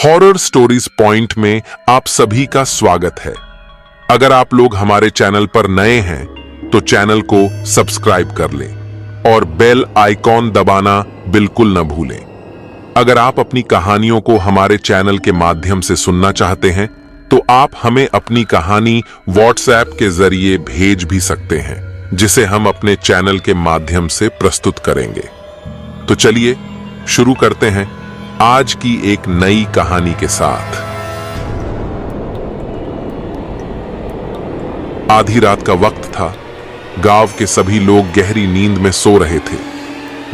Horror stories point में आप सभी का स्वागत है। अगर आप लोग हमारे चैनल पर नए हैं तो चैनल को सब्सक्राइब कर लें और बेल आइकॉन दबाना बिल्कुल न भूलें। अगर आप अपनी कहानियों को हमारे चैनल के माध्यम से सुनना चाहते हैं तो आप हमें अपनी कहानी व्हाट्सएप के जरिए भेज भी सकते हैं, जिसे हम अपने चैनल के माध्यम से प्रस्तुत करेंगे। तो चलिए शुरू करते हैं आज की एक नई कहानी के साथ। आधी रात का वक्त था। गांव के सभी लोग गहरी नींद में सो रहे थे।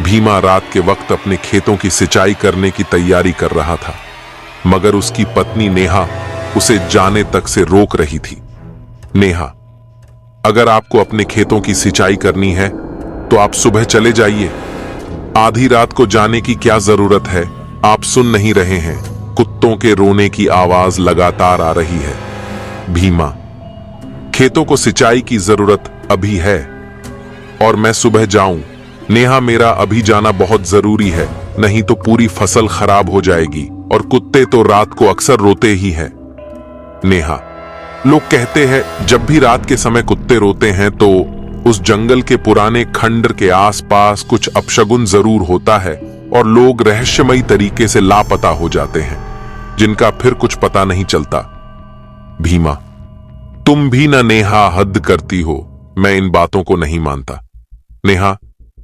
भीमा रात के वक्त अपने खेतों की सिंचाई करने की तैयारी कर रहा था, मगर उसकी पत्नी नेहा उसे जाने तक से रोक रही थी। नेहा, अगर आपको अपने खेतों की सिंचाई करनी है तो आप सुबह चले जाइए। आधी रात को जाने की क्या जरूरत है? आप सुन नहीं रहे हैं? कुत्तों के रोने की आवाज लगातार आ रही है। भीमा, खेतों को सिंचाई की जरूरत अभी है और मैं सुबह जाऊं। नेहा, मेरा अभी जाना बहुत जरूरी है, नहीं तो पूरी फसल खराब हो जाएगी और कुत्ते तो रात को अक्सर रोते ही हैं। नेहा, लोग कहते हैं जब भी रात के समय कुत्ते रोते हैं तो उस जंगल के पुराने खंडर के आसपास कुछ अपशगुन जरूर होता है और लोग रहस्यमयी तरीके से लापता हो जाते हैं, जिनका फिर कुछ पता नहीं चलता। भीमा, तुम भी ना नेहा, हद करती हो। मैं इन बातों को नहीं मानता। नेहा,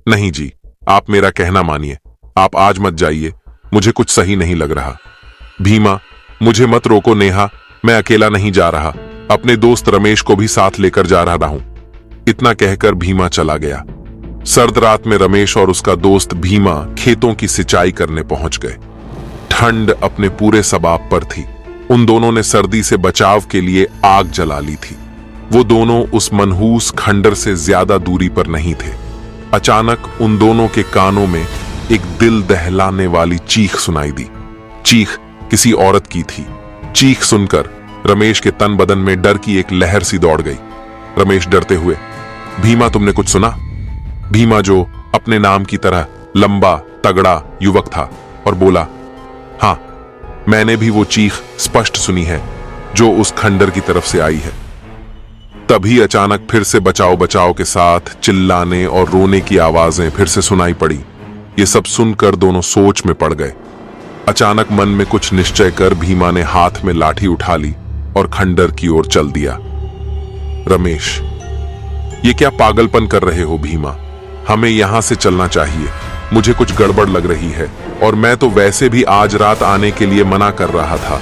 नहीं जी, आप मेरा कहना मानिए। आप आज मत जाइए, मुझे कुछ सही नहीं लग रहा। भीमा, मुझे मत रोको नेहा, मैं अकेला नहीं जा रहा, अपने दोस्त रमेश को भी साथ लेकर जा रहा हूं। इतना कहकर भीमा चला गया। सर्द रात में रमेश और उसका दोस्त भीमा खेतों की सिंचाई करने पहुंच गए। ठंड अपने पूरे सबाब पर थी। उन दोनों ने सर्दी से बचाव के लिए आग जला ली थी। वो दोनों उस मनहूस खंडर से ज्यादा दूरी पर नहीं थे। अचानक उन दोनों के कानों में एक दिल दहलाने वाली चीख सुनाई दी। चीख किसी औरत की थी। चीख सुनकर रमेश के तन बदन में डर की एक लहर सी दौड़ गई। रमेश डरते हुए, भीमा, तुमने कुछ सुना? भीमा, जो अपने नाम की तरह लंबा तगड़ा युवक था, और बोला, हां, मैंने भी वो चीख स्पष्ट सुनी है जो उस खंडर की तरफ से आई है। तभी अचानक फिर से बचाओ बचाओ के साथ चिल्लाने और रोने की आवाजें फिर से सुनाई पड़ी। ये सब सुनकर दोनों सोच में पड़ गए। अचानक मन में कुछ निश्चय कर भीमा ने हाथ में लाठी उठा ली और खंडर की ओर चल दिया। रमेश, ये क्या पागलपन कर रहे हो भीमा? हमें यहां से चलना चाहिए। मुझे कुछ गड़बड़ लग रही है और मैं तो वैसे भी आज रात आने के लिए मना कर रहा था।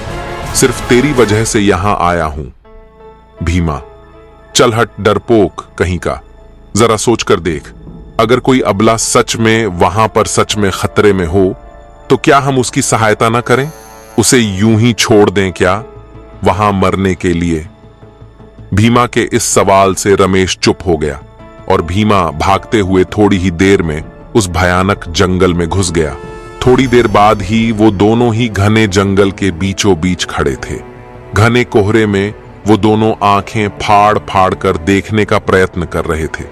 सिर्फ तेरी वजह से यहां आया हूं। भीमा, चल हट डरपोक कहीं का। जरा सोच कर देख, अगर कोई अबला सच में वहां पर सच में खतरे में हो तो क्या हम उसकी सहायता ना करें? उसे यूं ही छोड़ दें क्या वहां मरने के लिए? भीमा के इस सवाल से रमेश चुप हो गया और भीमा भागते हुए थोड़ी ही देर में उस भयानक जंगल में घुस गया। थोड़ी देर बाद ही वो दोनों ही घने जंगल के बीचों बीच खड़े थे। घने कोहरे में वो दोनों आंखें फाड़ फाड़ कर देखने का प्रयत्न कर रहे थे।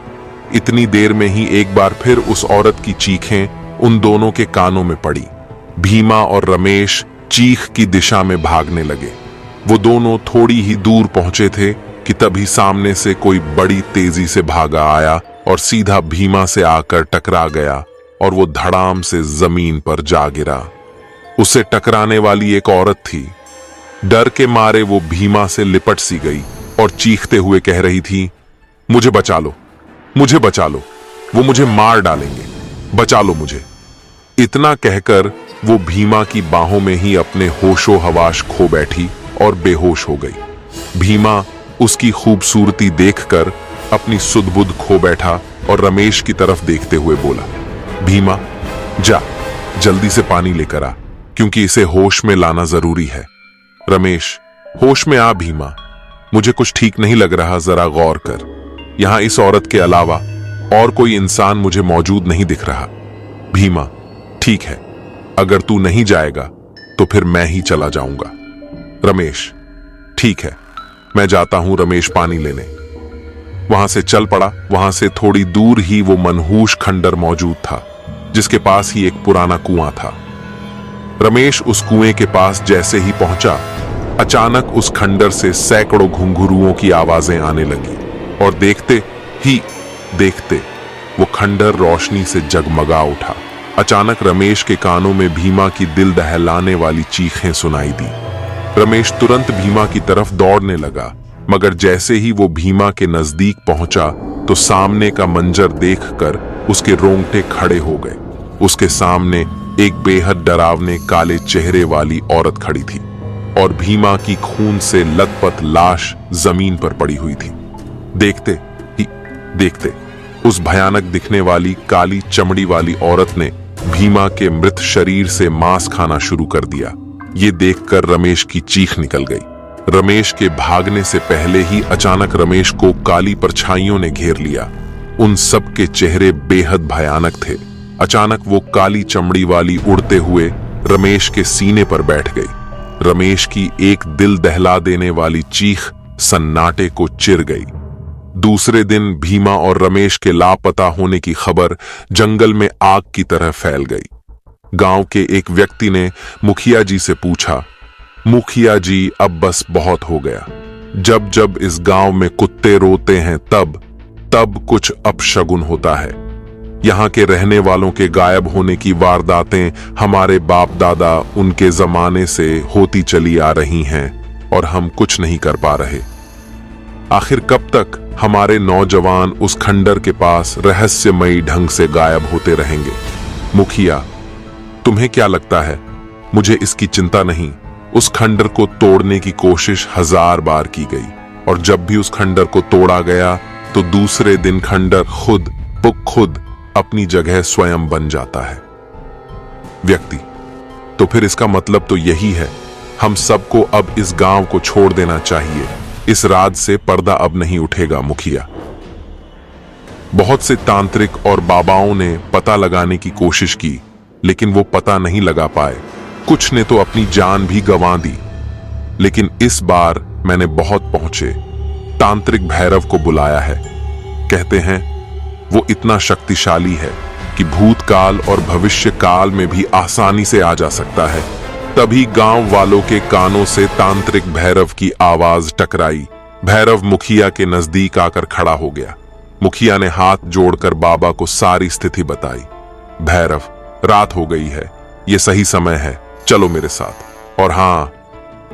इतनी देर में ही एक बार फिर उस औरत की चीखें उन दोनों के कानों में पड़ी। भीमा और रमेश चीख की दिशा में भागने लगे। वो दोनों थोड़ी ही दूर पहुंचे थे कि तभी सामने से कोई बड़ी तेजी से भागा आया और सीधा भीमा से आकर टकरा गया और वो धड़ाम से जमीन पर जा गिरा। उसे टकराने वाली एक औरत थी। डर के मारे वो भीमा से लिपट सी गई और चीखते हुए कह रही थी, मुझे बचा लो, मुझे बचा लो, वो मुझे मार डालेंगे, बचा लो मुझे। इतना कहकर वो भीमा की बाहों में ही अपने होशो हवाश खो बैठी और बेहोश हो गई। भीमा उसकी खूबसूरती देखकर अपनी सुध-बुध खो बैठा और रमेश की तरफ देखते हुए बोला, भीमा, जा जल्दी से पानी लेकर आ, क्योंकि इसे होश में लाना जरूरी है। रमेश, होश में आ भीमा, मुझे कुछ ठीक नहीं लग रहा, जरा गौर कर। यहां इस औरत के अलावा और कोई इंसान मुझे मौजूद नहीं दिख रहा। भीमा, ठीक है, अगर तू नहीं जाएगा तो फिर मैं ही चला जाऊंगा। रमेश, ठीक है, मैं जाता हूं रमेश पानी लेने। वहां से चल पड़ा। वहां से थोड़ी दूर ही वो मनहूस खंडर मौजूद था, जिसके पास ही एक पुराना कुआं था। रमेश उस कुएं के पास जैसे ही पहुंचा, अचानक उस खंडर से सैकड़ों घुंघरूओं की आवाजें आने लगी और देखते ही देखते वो खंडर रोशनी से जगमगा उठा। अचानक रमेश के कानों में भीमा की दिल दहलाने वाली चीखें सुनाई दी। रमेश तुरंत भीमा की तरफ दौड़ने लगा, मगर जैसे ही वो भीमा के नजदीक पहुंचा तो सामने का मंजर देखकर उसके रोंगटे खड़े हो गए। उसके सामने एक बेहद डरावने काले चेहरे वाली औरत खड़ी थी और भीमा की खून से लथपथ लाश जमीन पर पड़ी हुई थी। देखते ही देखते उस भयानक दिखने वाली काली चमड़ी वाली औरत ने भीमा के मृत शरीर से मांस खाना शुरू कर दिया। ये देखकर रमेश की चीख निकल गई। रमेश के भागने से पहले ही अचानक रमेश को काली परछाइयों ने घेर लिया। उन सब के चेहरे बेहद भयानक थे। अचानक वो काली चमड़ी वाली उड़ते हुए रमेश के सीने पर बैठ गई। रमेश की एक दिल दहला देने वाली चीख सन्नाटे को चिर गई। दूसरे दिन भीमा और रमेश के लापता होने की खबर जंगल में आग की तरह फैल गई। गांव के एक व्यक्ति ने मुखिया जी से पूछा, मुखिया जी अब बस बहुत हो गया। जब जब इस गांव में कुत्ते रोते हैं तब तब कुछ अपशगुन होता है। यहाँ के रहने वालों के गायब होने की वारदातें हमारे बाप दादा उनके जमाने से होती चली आ रही हैं और हम कुछ नहीं कर पा रहे। आखिर कब तक हमारे नौजवान उस खंडर के पास रहस्यमयी ढंग से गायब होते रहेंगे? मुखिया, तुम्हें क्या लगता है? मुझे इसकी चिंता नहीं। उस खंडर को तोड़ने की कोशिश 1000 बार की गई और जब भी उस खंडर को तोड़ा गया तो दूसरे दिन खंडर खुद अपनी जगह स्वयं बन जाता है। व्यक्ति, तो फिर इसका मतलब तो यही है, हम सबको अब इस गांव को छोड़ देना चाहिए। इस राज से पर्दा अब नहीं उठेगा। मुखिया, बहुत से तांत्रिक और बाबाओं ने पता लगाने की कोशिश की, लेकिन वो पता नहीं लगा पाए। कुछ ने तो अपनी जान भी गंवा दी, लेकिन इस बार मैंने बहुत पहुंचे तांत्रिक भैरव को बुलाया है। कहते हैं वो इतना शक्तिशाली है कि भूतकाल और भविष्य काल में भी आसानी से आ जा सकता है। तभी गांव वालों के कानों से तांत्रिक भैरव की आवाज टकराई। भैरव मुखिया के नजदीक आकर खड़ा हो गया। मुखिया ने हाथ जोड़कर बाबा को सारी स्थिति बताई। भैरव, रात हो गई है, ये सही समय है, चलो मेरे साथ। और हाँ,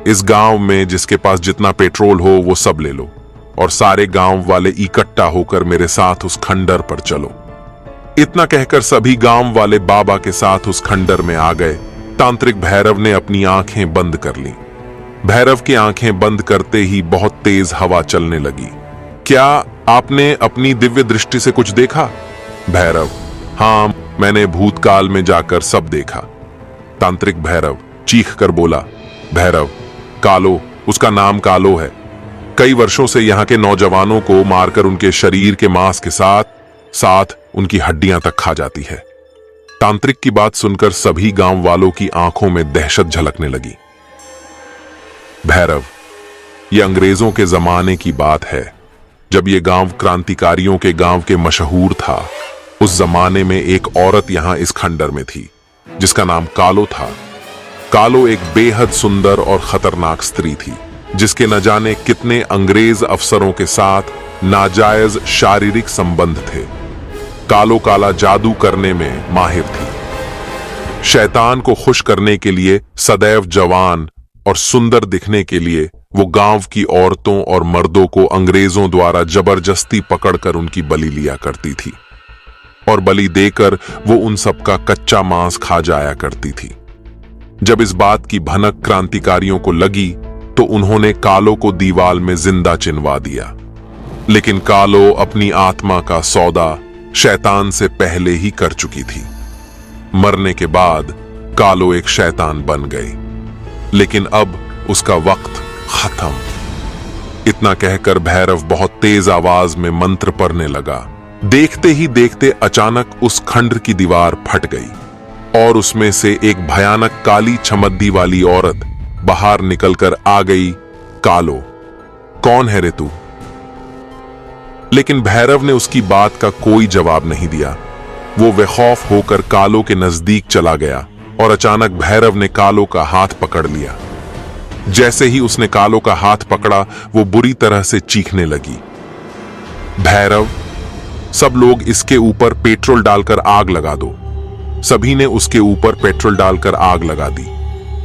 इस गांव में जिसके पास जितना पेट्रोल हो वो सब ले लो और सारे गांव वाले इकट्ठा होकर मेरे साथ उस खंडर पर चलो। इतना कहकर सभी गांव वाले बाबा के साथ उस खंडर में आ गए। तांत्रिक भैरव ने अपनी आंखें बंद कर लीं। भैरव की आंखें बंद करते ही बहुत तेज हवा चलने लगी। क्या आपने अपनी दिव्य दृष्टि से कुछ देखा? भैरव, हाँ, मैंने भूतकाल में जाकर सब देखा। तांत्रिक भैरव चीख कर बोला। भैरव, कालो, उसका नाम कालो है। कई वर्षों से यहाँ के नौजवानों को मारकर उनके शरीर के मांस के साथ उनकी हड्डियां तक खा जाती है। तांत्रिक की बात सुनकर सभी गांव वालों की आंखों में दहशत झलकने लगी। भैरव, ये अंग्रेजों के जमाने की बात है, जब ये गांव क्रांतिकारियों के गांव के मशहूर था। उस जमाने में एक औरत यहां इस खंडर में थी जिसका नाम कालो था। कालो एक बेहद सुंदर और खतरनाक स्त्री थी जिसके न जाने कितने अंग्रेज अफसरों के साथ नाजायज शारीरिक संबंध थे। कालो काला जादू करने में माहिर थी। शैतान को खुश करने के लिए सदैव जवान और सुंदर दिखने के लिए वो गांव की औरतों और मर्दों को अंग्रेजों द्वारा जबरदस्ती पकड़कर उनकी बलि लिया करती थी और बलि देकर वो उन सबका कच्चा मांस खा जाया करती थी। जब इस बात की भनक क्रांतिकारियों को लगी तो उन्होंने कालो को दीवाल में जिंदा चिनवा दिया। लेकिन कालो अपनी आत्मा का सौदा शैतान से पहले ही कर चुकी थी। मरने के बाद कालो एक शैतान बन गई, लेकिन अब उसका वक्त खत्म। इतना कहकर भैरव बहुत तेज आवाज में मंत्र पढ़ने लगा। देखते ही देखते अचानक उस खंडर की दीवार फट गई और उसमें से एक भयानक काली छमद्दी वाली औरत बाहर निकलकर आ गई। कालो, कौन है रे तू? लेकिन भैरव ने उसकी बात का कोई जवाब नहीं दिया। वो बेखौफ होकर कालो के नजदीक चला गया और अचानक भैरव ने कालो का हाथ पकड़ लिया। जैसे ही उसने कालो का हाथ पकड़ा, वो बुरी तरह से चीखने लगी। भैरव, सब लोग इसके ऊपर पेट्रोल डालकर आग लगा दो। सभी ने उसके ऊपर पेट्रोल डालकर आग लगा दी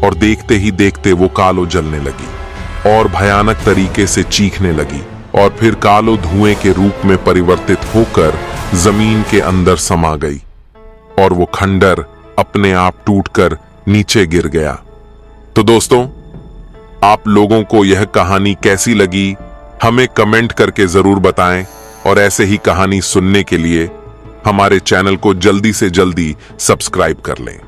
और देखते ही देखते वो कालो जलने लगी और भयानक तरीके से चीखने लगी और फिर कालो धुएं के रूप में परिवर्तित होकर जमीन के अंदर समा गई और वो खंडर अपने आप टूटकर नीचे गिर गया। तो दोस्तों, आप लोगों को यह कहानी कैसी लगी हमें कमेंट करके जरूर बताएं और ऐसे ही कहानी सुनने के लिए हमारे चैनल को जल्दी से जल्दी सब्सक्राइब कर लें।